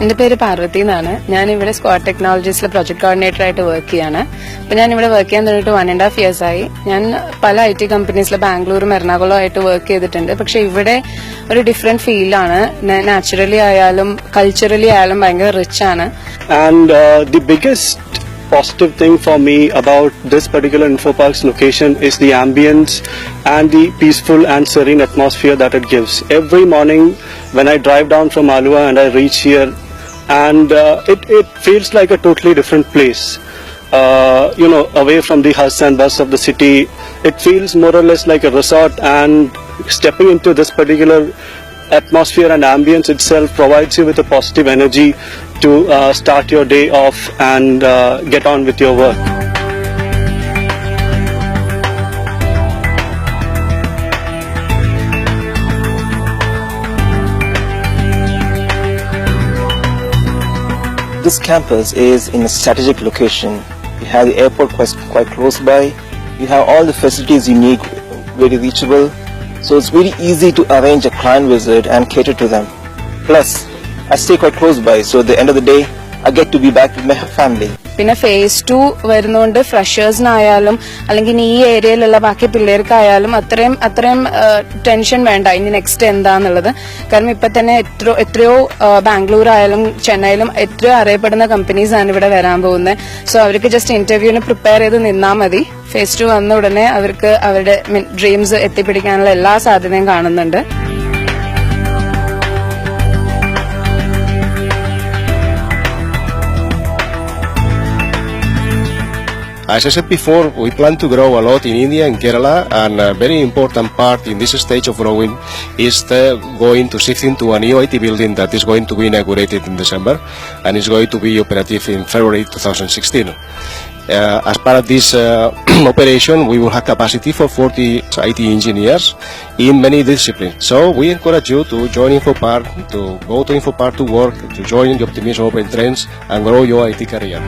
എന്റെ പേര് പാർവതി എന്നാണ്. ഞാൻ ഇവിടെ സ്ക്വാഡ് ടെക്നോളജീസിലെ പ്രൊജക്ട് കോർഡിനേറ്റർ ആയിട്ട് വർക്ക് ചെയ്യാണ്. അപ്പൊ ഞാൻ ഇവിടെ വർക്ക് ചെയ്യാൻ തുടങ്ങിയിട്ട് 1.5 years ആയി. ഞാൻ പല IT കമ്പനീസിലെ ബാംഗ്ലൂരും എറണാകുളം ആയിട്ട് വർക്ക് ചെയ്തിട്ടുണ്ട്. പക്ഷെ ഇവിടെ ഒരു ഡിഫറെന്റ് ഫീലാണ്. നാച്ചുറലി ആയാലും കൾച്ചറലി ആയാലും ഭയങ്കര റിച്ച് ആണ്. And the biggest positive thing for me about this particular InfoPark's location is the ambience and the peaceful and serene atmosphere that it gives. Every morning when I drive down from Alua and I reach here, and it feels like a totally different place. Away from the hustle and bustle of the city, it feels more or less like a resort, and stepping into this particular atmosphere and ambience itself provides you with a positive energy to start your day off and get on with your work. This campus is in a strategic location. You have the airport quite close by. You have all the facilities you need, very reachable. So it's very easy to arrange a client visit and cater to them. Plus, I stay quite close by, so at the end of the day, I get to be back with my family. പിന്നെ phase 2 വരുന്നോണ്ട് ഫ്രഷേഴ്സിനായാലും അല്ലെങ്കിൽ ഈ ഏരിയയിലുള്ള ബാക്കി പിള്ളേർക്കായാലും അത്രയും tension വേണ്ട ഇനി next എന്താന്നുള്ളത്. കാരണം ഇപ്പൊ തന്നെ എത്രയോ ബാംഗ്ലൂർ ആയാലും ചെന്നൈയിലും എത്രയോ അറിയപ്പെടുന്ന കമ്പനീസ് ആണ് ഇവിടെ വരാൻ പോകുന്നത്. സോ അവർക്ക് ജസ്റ്റ് ഇന്റർവ്യൂവിന് പ്രിപ്പയർ ചെയ്ത് നിന്നാൽ മതി. phase 2 വന്ന ഉടനെ അവർക്ക് അവരുടെ ഡ്രീംസ് എത്തിപ്പിടിക്കാനുള്ള എല്ലാ സാധ്യതയും കാണുന്നുണ്ട്. As I said before, we plan to grow a lot in India and Kerala, and a very important part in this stage of growing is going to shift into a new IT building that is going to be inaugurated in December and is going to be operative in February 2016. As part of this operation, we will have capacity for 40 IT engineers in many disciplines. So we encourage you to join InfoPark, to go to InfoPark to work, to join the Optimism Open Trends and grow your IT career.